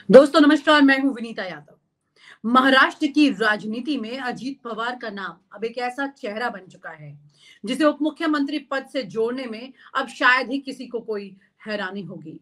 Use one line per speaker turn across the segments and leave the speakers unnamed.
दोस्तों नमस्कार, मैं हूं विनीता यादव। महाराष्ट्र की राजनीति में अजीत पवार का नाम अब एक ऐसा चेहरा बन चुका है जिसे उप मुख्यमंत्री पद से जोड़ने में अब शायद ही किसी को कोई हैरानी होगी।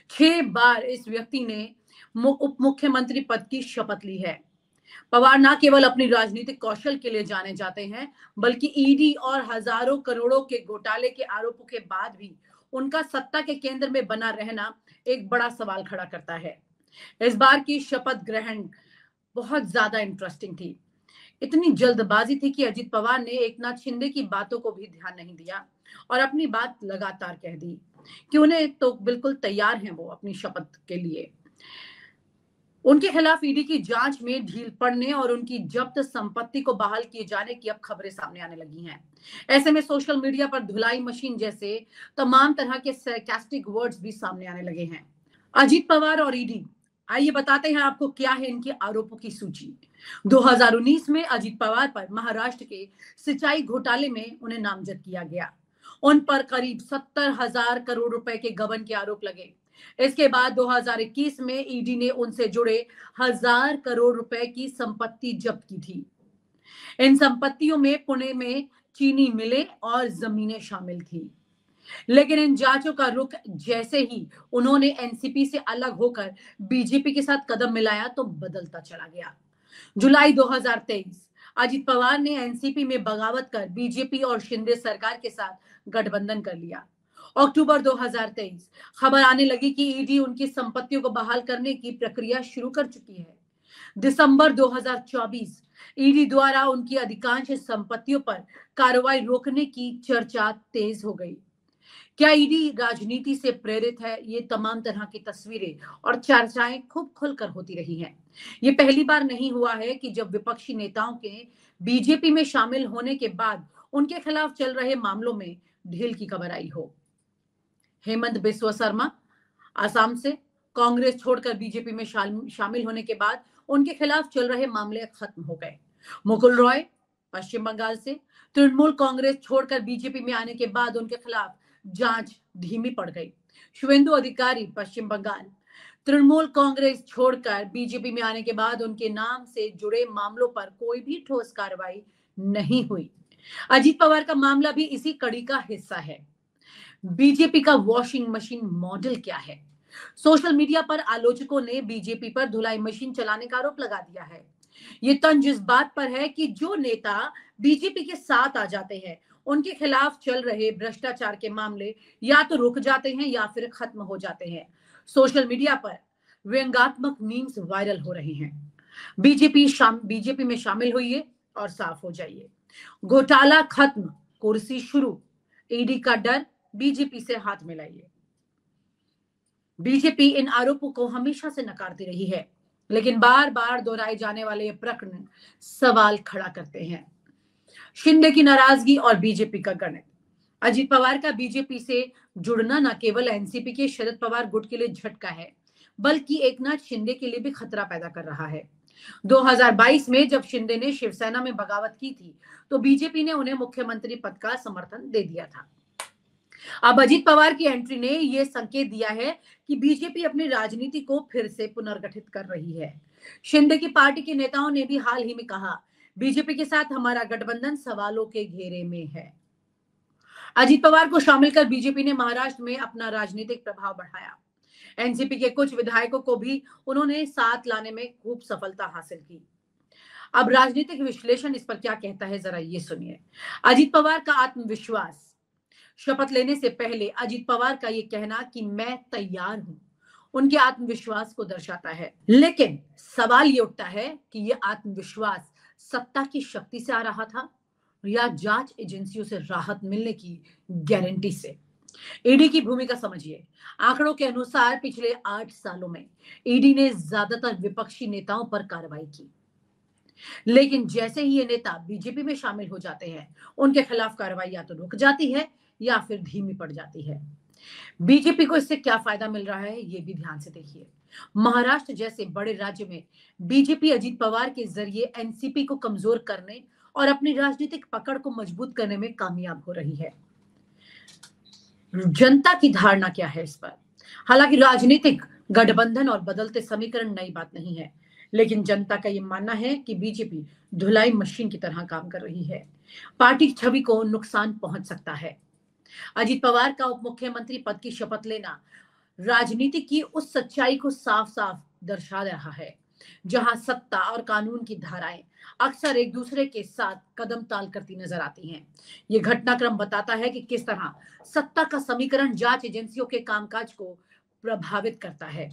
6 बार इस व्यक्ति ने उप मुख्यमंत्री पद की शपथ ली है। पवार न केवल अपनी राजनीतिक कौशल के लिए जाने जाते हैं, बल्कि ईडी और हजारों करोड़ों के घोटाले के आरोपों के बाद भी उनका सत्ता के केंद्र में बना रहना एक बड़ा सवाल खड़ा करता है। इस बार की शपथ ग्रहण बहुत ज्यादा इंटरेस्टिंग थी। इतनी जल्दबाजी थी कि अजित पवार ने एकनाथ शिंदे की बातों को भी ध्यान नहीं दिया और अपनी बात लगातार कह दी कि उन्हें तो बिल्कुल तैयार हैं वो अपनी शपथ के लिए। उनके खिलाफ ईडी की जांच में ढील पड़ने और उनकी जब्त संपत्ति को बहाल किए जाने की अब खबरें सामने आने लगी हैं। ऐसे में सोशल मीडिया पर धुलाई मशीन जैसे तमाम तरह के सरकास्टिक वर्ड्स भी सामने आने लगे हैं। अजीत पवार और ईडी, आइए बताते हैं आपको क्या है इनके आरोपों की सूची। 2019 में अजीत पवार पर महाराष्ट्र के सिंचाई घोटाले में उन्हें नामजद किया गया। उन पर करीब 70,000 करोड़ रुपए के गबन के आरोप लगे। इसके बाद 2021 में ईडी ने उनसे जुड़े 1,000 करोड़ रुपए की संपत्ति जब्त की थी। इन संपत्तियों में पुणे में चीनी मिलें और जमीनें शामिल थी। लेकिन इन जांचों का रुख जैसे ही उन्होंने एनसीपी से अलग होकर बीजेपी के साथ कदम मिलाया तो बदलता चला गया। जुलाई 2023 अजित पवार ने एनसीपी में बगावत कर बीजेपी और शिंदे सरकार के साथ गठबंधन कर लिया। अक्टूबर 2023 खबर आने लगी कि ईडी उनकी संपत्तियों को बहाल करने की प्रक्रिया शुरू कर चुकी है। दिसंबर 2024 ईडी द्वारा उनकी अधिकांश संपत्तियों पर कार्रवाई रोकने की चर्चा तेज हो गई। क्या ईडी राजनीति से प्रेरित है? ये तमाम तरह की तस्वीरें और चर्चाएं खूब खुलकर होती रही हैं। ये पहली बार नहीं हुआ है कि जब विपक्षी नेताओं के बीजेपी में शामिल होने के बाद उनके खिलाफ चल रहे मामलों में ढील की खबर आई हो। हेमंत बिस्वा शर्मा आसाम से कांग्रेस छोड़कर बीजेपी में शामिल होने के बाद उनके खिलाफ चल रहे मामले खत्म हो गए। मुकुल रॉय पश्चिम बंगाल से तृणमूल कांग्रेस छोड़कर बीजेपी में आने के बाद उनके खिलाफ जांच धीमी पड़ गई। शुवेंदु अधिकारी पश्चिम बंगाल तृणमूल कांग्रेस छोड़कर बीजेपी में आने के बाद उनके नाम से जुड़े मामलों पर कोई भी ठोस कार्रवाई नहीं हुई। अजीत पवार का मामला भी इसी कड़ी का हिस्सा है। बीजेपी का वॉशिंग मशीन मॉडल क्या है? सोशल मीडिया पर आलोचकों ने बीजेपी पर धुलाई मशीन चलाने का आरोप लगा दिया है। ये तंज इस बात पर है कि जो नेता बीजेपी के साथ आ जाते हैं उनके खिलाफ चल रहे भ्रष्टाचार के मामले या तो रुक जाते हैं या फिर खत्म हो जाते हैं। सोशल मीडिया पर व्यंग्यात्मक मीम्स वायरल हो रहे हैं। बीजेपी में शामिल होइए और साफ हो जाइए। घोटाला खत्म, कुर्सी शुरू। ईडी का डर, बीजेपी से हाथ मिलाइए। बीजेपी इन आरोपों को हमेशा से नकारती रही है, लेकिन बार बार दोहराए जाने वाले ये प्रकरण सवाल खड़ा करते हैं। शिंदे की नाराजगी और बीजेपी का गणित। अजीत पवार का बीजेपी से जुड़ना न केवल एनसीपी के शरद पवार गुट के लिए झटका है, बल्कि एकनाथ शिंदे के लिए भी खतरा पैदा कर रहा है। 2022 में जब शिंदे ने शिवसेना में बगावत की थी, तो बीजेपी ने उन्हें मुख्यमंत्री पद का समर्थन दे दिया था। अब अजीत पवार की एंट्री ने यह संकेत दिया है कि बीजेपी अपनी राजनीति को फिर से पुनर्गठित कर रही है। शिंदे की पार्टी के नेताओं ने भी हाल ही में कहा, बीजेपी के साथ हमारा गठबंधन सवालों के घेरे में है। अजीत पवार को शामिल कर बीजेपी ने महाराष्ट्र में अपना राजनीतिक प्रभाव बढ़ाया। एनसीपी के कुछ विधायकों को भी उन्होंने साथ लाने में खूब सफलता हासिल की। अब राजनीतिक विश्लेषण इस पर क्या कहता है, जरा ये सुनिए। अजीत पवार का आत्मविश्वास। शपथ लेने से पहले अजीत पवार का यह कहना कि मैं तैयार हूं, उनके आत्मविश्वास को दर्शाता है। लेकिन सवाल ये उठता है कि यह आत्मविश्वास सत्ता की शक्ति से आ रहा था या जांच एजेंसियों से राहत मिलने की गारंटी से। ईडी की भूमिका समझिए। आंकड़ों के अनुसार पिछले 8 सालों में ईडी ने ज्यादातर विपक्षी नेताओं पर कार्रवाई की, लेकिन जैसे ही ये नेता बीजेपी में शामिल हो जाते हैं, उनके खिलाफ कार्रवाई या तो रुक जाती है या फिर धीमी पड़ जाती है। बीजेपी को इससे क्या फायदा मिल रहा है, ये भी ध्यान से देखिए। महाराष्ट्र जैसे बड़े राज्य में बीजेपी अजीत पवार के जरिए एनसीपी को कमजोर करने और अपनी राजनीतिक पकड़ को मजबूत करने में कामयाब हो रही है। जनता की धारणा क्या है इस पर? हालांकि राजनीतिक गठबंधन और बदलते समीकरण नई बात नहीं है, लेकिन जनता का ये मानना है कि बीजेपी धुलाई मशीन की तरह काम कर रही है। पार्टी की छवि को नुकसान पहुंच सकता है। अजित पवार का उप मुख्यमंत्री पद की शपथ लेना राजनीति की उस सच्चाई को साफ साफ दर्शा रहा है, जहां सत्ता और कानून की धाराएं अक्सर एक दूसरे के साथ कदम ताल करती नजर आती हैं। ये घटनाक्रम बताता है कि किस तरह सत्ता का समीकरण जांच एजेंसियों के कामकाज को प्रभावित करता है।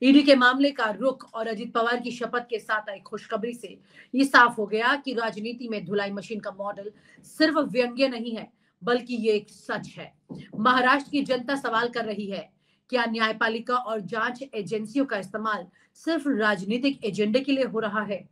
ईडी के मामले का रुख और अजित पवार की शपथ के साथ आई खुशखबरी से ये साफ हो गया कि राजनीति में धुलाई मशीन का मॉडल सिर्फ व्यंग्य नहीं है, बल्कि ये एक सच है। महाराष्ट्र की जनता सवाल कर रही है, क्या न्यायपालिका और जांच एजेंसियों का इस्तेमाल सिर्फ राजनीतिक एजेंडे के लिए हो रहा है?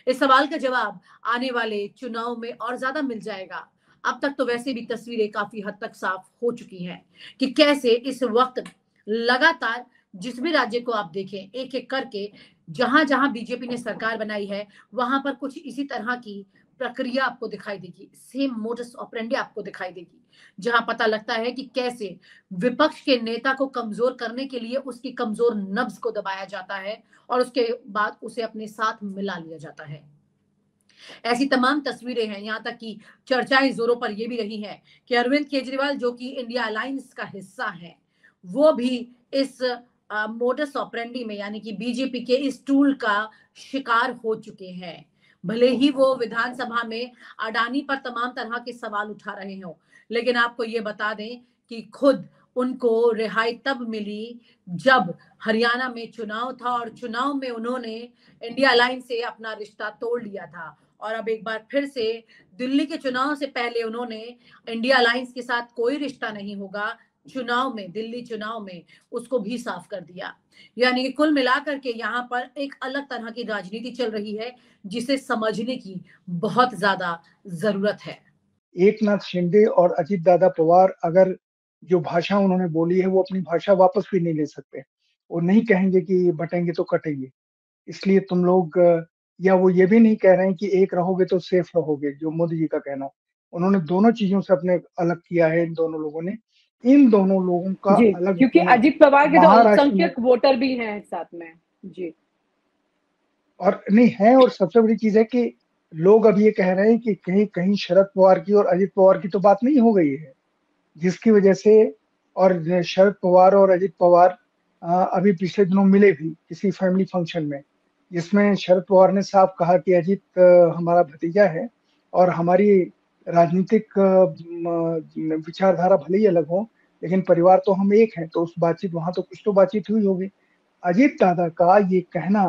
इस सवाल का जवाब आने वाले चुनाव में और ज्यादा मिल जाएगा। अब तक तो वैसे भी तस्वीरें काफी हद तक साफ हो चुकी हैं कि कैसे इस वक्त लगातार जिस भी राज्य को आप देखें एक एक करके जहां जहां बीजेपी ने सरकार बनाई है वहां पर कुछ इसी तरह की प्रक्रिया आपको दिखाई देगी, सेम मोडस ऑपरेंडी आपको दिखाई देगी, जहां पता लगता है कि कैसे विपक्ष के नेता को कमजोर करने के लिए उसकी कमजोर नब्ज को दबाया जाता है और उसके बाद उसे अपने साथ मिला लिया जाता है। ऐसी तमाम तस्वीरें हैं। यहाँ तक कि चर्चाएं जोरों पर यह भी रही हैं कि अरविंद केजरीवाल जो कि इंडिया अलायंस का हिस्सा है, वो भी इस मोडस ऑपरेंडी में यानी कि बीजेपी के इस टूल का शिकार हो चुके हैं। भले ही वो विधानसभा में अडानी पर तमाम तरह के सवाल उठा रहे हो, लेकिन आपको ये बता दें कि खुद उनको रिहाई तब मिली जब हरियाणा में चुनाव था और चुनाव में उन्होंने इंडिया अलायंस से अपना रिश्ता तोड़ लिया था और अब एक बार फिर से दिल्ली के चुनाव से पहले उन्होंने इंडिया अलायंस के साथ कोई रिश्ता नहीं होगा, चुनाव में दिल्ली चुनाव में उसको भी साफ कर दिया। यानी कि कुल मिलाकर के यहाँ पर एक अलग तरह की राजनीति चल रही है जिसे समझने की बहुत ज्यादा जरूरत है।
एकनाथ शिंदे और अजित दादा पवार अगर जो भाषा उन्होंने बोली है वो अपनी भाषा वापस भी नहीं ले सकते। वो नहीं कहेंगे कि बटेंगे तो कटेंगे। इसलिए तुम लोग या वो ये भी नहीं कह रहे हैं कि एक रहोगे तो सेफ रहोगे, जो मोदी जी का कहना। उन्होंने दोनों चीजों से अपने अलग किया है इन दोनों लोगों ने। इन दोनों लोगों का
जी,
अलग
क्योंकि
होना
अजित पवार के तो
महाराष्ट्र में
अल्पसंख्यक वोटर भी हैं साथ में। जी।
और नहीं है। और सबसे बड़ी चीज है कि लोग अब ये कह रहे हैं कि कहीं कहीं शरद पवार की और अजित पवार की तो बात नहीं हो गई है, जिसकी वजह से। और शरद पवार और अजित पवार अभी पिछले दिनों मिले भी किसी फैमिली फंक्शन में, जिसमें शरद पवार ने साफ कहा कि अजित हमारा भतीजा है और हमारी राजनीतिक विचारधारा भले ही अलग हो, लेकिन परिवार तो हम एक हैं। तो उस बातचीत वहां तो कुछ तो बातचीत हुई होगी। अजित दादा का ये कहना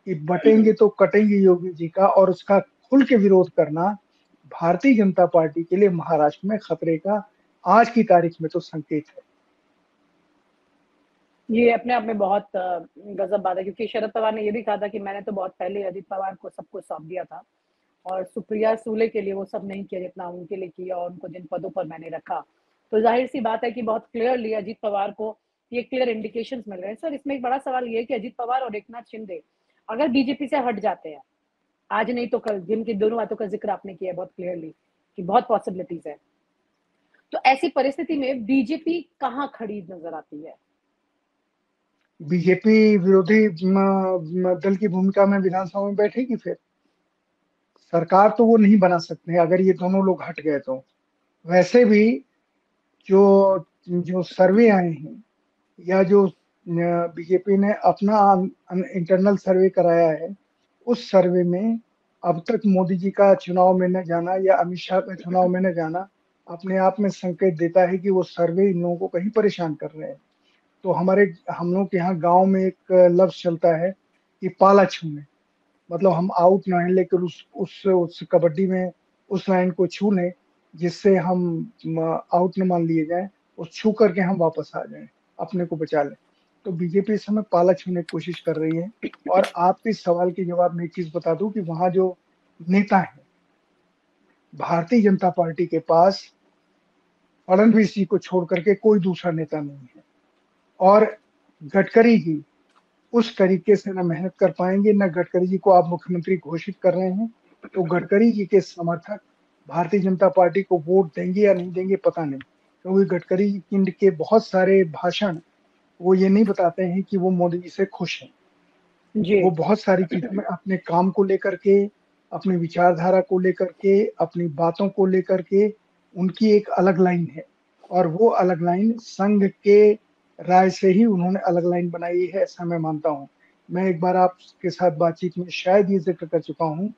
कि बटेंगे तो कटेंगे योगी जी का और उसका खुल के विरोध करना भारतीय जनता पार्टी के लिए महाराष्ट्र में खतरे का आज की तारीख में तो संकेत है।
ये अपने आप में बहुत गजब बात है, क्योंकि शरद पवार ने ये भी कहा था कि मैंने तो बहुत पहले अजित पवार को सब कुछ सौंप दिया था और सुप्रिया सूले के लिए वो सब नहीं किया जितना उनके लिए किया और उनको जिन पदों पर मैंने रखा। तो जाहिर सी बात है कि बहुत क्लियरली अजित पवार को ये क्लियर इंडिकेशंस मिल रहे हैं। सर, इसमें एक बड़ा सवाल ये है कि अजित पवार और एकनाथ शिंदे अगर बीजेपी से हट जाते हैं, आज नहीं तो कल, जिनकी दोनों बातों का जिक्र आपने किया बहुत क्लियरली कि बहुत पॉसिबिलिटीज है, तो ऐसी परिस्थिति में बीजेपी कहाँ खड़ी नजर आती है?
बीजेपी विरोधी दल की भूमिका में विधानसभा में बैठेगी। फिर सरकार तो वो नहीं बना सकते अगर ये दोनों लोग हट गए तो। वैसे भी जो जो सर्वे आए हैं या जो बीजेपी ने अपना इंटरनल सर्वे कराया है, उस सर्वे में अब तक मोदी जी का चुनाव में न जाना या अमित शाह का चुनाव में न जाना अपने आप में संकेत देता है कि वो सर्वे इन लोगों को कहीं परेशान कर रहे हैं। तो हम लोग के यहाँ गांव में एक लफ्ज चलता है कि पाला छूने, मतलब हम आउट ना है लेकिन उस कबड्डी में उस लाइन को छू लें जिससे हम आउट न मान लिए जाएं, उस छू करके हम वापस आ जाएं, अपने को बचा लें। तो बीजेपी इस समय पाला छूने की कोशिश कर रही है। और आपके इस सवाल के जवाब में एक चीज बता दूं कि वहां जो नेता है भारतीय जनता पार्टी के पास फडणवीस जी को छोड़ करके कोई दूसरा नेता नहीं है। और गडकरी जी उस तरीके से न मेहनत कर पाएंगे, न गडकरी जी को आप मुख्यमंत्री घोषित कर रहे हैं। तो गडकरी जी के समर्थक भारतीय जनता पार्टी को वोट देंगे या नहीं देंगे पता नहीं, क्योंकि गडकरी जी के बहुत सारे भाषण वो ये नहीं बताते हैं कि वो मोदी जी से खुश हैं।
जी।
वो बहुत सारी चीज़ों में अपने काम को लेकर के, अपनी विचारधारा को लेकर के, अपनी बातों को लेकर के उनकी एक अलग लाइन है और वो अलग लाइन संघ के राय से ही उन्होंने अलग लाइन बनाई है, ऐसा मैं मानता हूँ। मैं एक बार आपके साथ बातचीत में शायद ये ज़िक्र कर चुका हूँ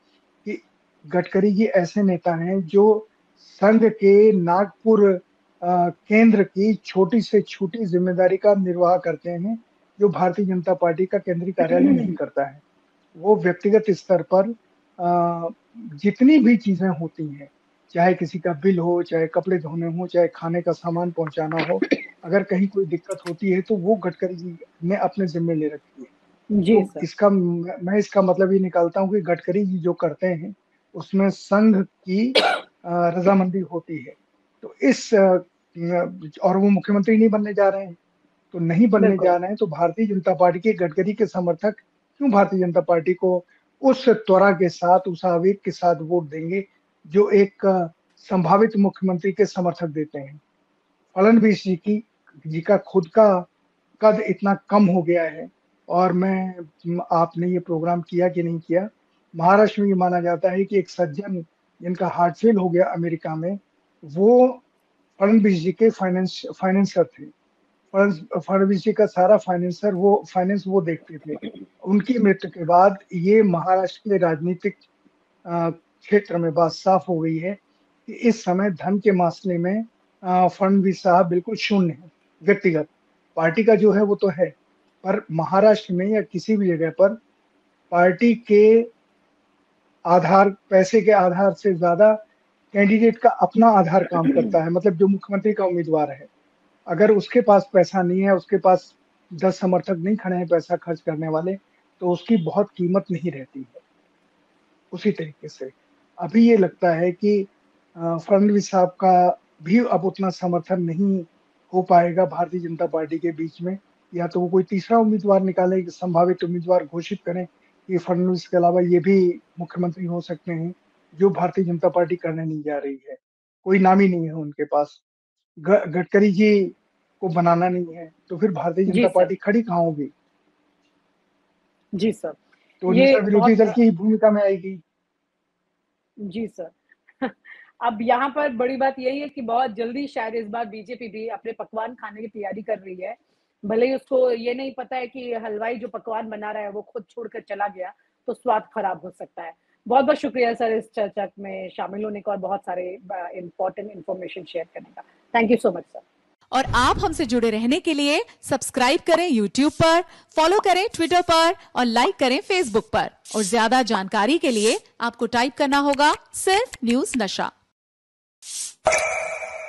कि गडकरी जी ऐसे नेता हैं जो संघ के नागपुर केंद्र की छोटी से छोटी ज़िम्मेदारी का निर्वाह करते हैं, जो भारतीय जनता पार्टी का केंद्रीय कार्यालय नहीं करता है। वो व्यक्तिगत स्तर पर जितनी भी चीज़ें होती हैं, चाहे किसी का बिल हो, चाहे कपड़े धोने हों, चाहे खाने का सामान पहुँचाना हो, अगर कहीं कोई दिक्कत होती है तो वो गडकरी जी ने अपने ज़िम्मे ले रखी है।
जी
तो
सर।
इसका मैं इसका मतलब ये निकालता हूँ कि गडकरी जी जो करते हैं, उसमें संघ की रज़ामंदी होती है। तो और वो मुख्यमंत्री नहीं बनने जा रहे हैं। तो नहीं बनने
बिल्कुल।
जा रहे हैं तो भारतीय जनता पार्टी के गडकरी के समर्थक क्यों भारतीय जनता पार्टी को उस त्वरा के साथ, उस आवेग के साथ वोट देंगे, जो एक संभावित मुख्यमंत्री के समर्थक देते हैं। फडणवीस जी का खुद का कद इतना कम हो गया है और आपने ये प्रोग्राम किया कि नहीं किया, महाराष्ट्र में ये माना जाता है कि एक सज्जन जिनका हार्ट फेल हो गया अमेरिका में, वो फडणवीस जी के फाइनेंसर थे। फडणवीस जी का सारा फाइनेंस वो देखते थे। उनकी मृत्यु के बाद ये महाराष्ट्र के राजनीतिक क्षेत्र में बात साफ हो गई है कि इस समय धन के मामले में फडणवीस साहब बिल्कुल शून्य हैं, व्यक्तिगत। पार्टी का जो है वो तो है, पर महाराष्ट्र में या किसी भी जगह पर पार्टी के पैसे के आधार से ज़्यादा कैंडिडेट का अपना आधार काम करता है, मतलब जो मुख्यमंत्री का उम्मीदवार है। अगर उसके पास पैसा नहीं है, उसके पास 10 समर्थक नहीं खड़े हैं पैसा खर्च करने वाले, तो उसकी बहुत कीमत नहीं रहती है। उसी तरीके से अभी ये लगता है कि फडणवीस साहब का भी अब उतना समर्थन नहीं हो पाएगा भारतीय जनता पार्टी के बीच में, या तो वो कोई तीसरा उम्मीदवार निकाले, संभावित उम्मीदवार घोषित करें कि फडणवीस के अलावा ये भी मुख्यमंत्री हो सकते हैं, जो भारतीय जनता पार्टी करने नहीं जा रही है। कोई नाम ही नहीं है उनके पास। गडकरी जी को बनाना नहीं है, तो फिर भारतीय
जी
जनता
सर।
पार्टी खड़ी कहाँ होगी?
जी सर।
तो
ये
नेता विरोधी
बहुत
दल की भूमिका में आएगी।
जी सर। अब यहाँ पर बड़ी बात यही है कि बहुत जल्दी शायद इस बार बीजेपी भी अपने पकवान खाने की तैयारी कर रही है। भले ही उसको ये नहीं पता है कि हलवाई जो पकवान बना रहा है वो खुद छोड़कर चला गया, तो स्वाद खराब हो सकता है। बहुत-बहुत शुक्रिया सर इस चर्चा में शामिल होने का और बहुत सारे इम्पोर्टेंट इन्फॉर्मेशन शेयर करने का। Thank you so much sir.
और आप हमसे जुड़े रहने के लिए सब्सक्राइब करें YouTube पर, फॉलो करें Twitter पर और लाइक करें Facebook पर। और ज्यादा जानकारी के लिए आपको टाइप करना होगा सिर्फ न्यूज नशा।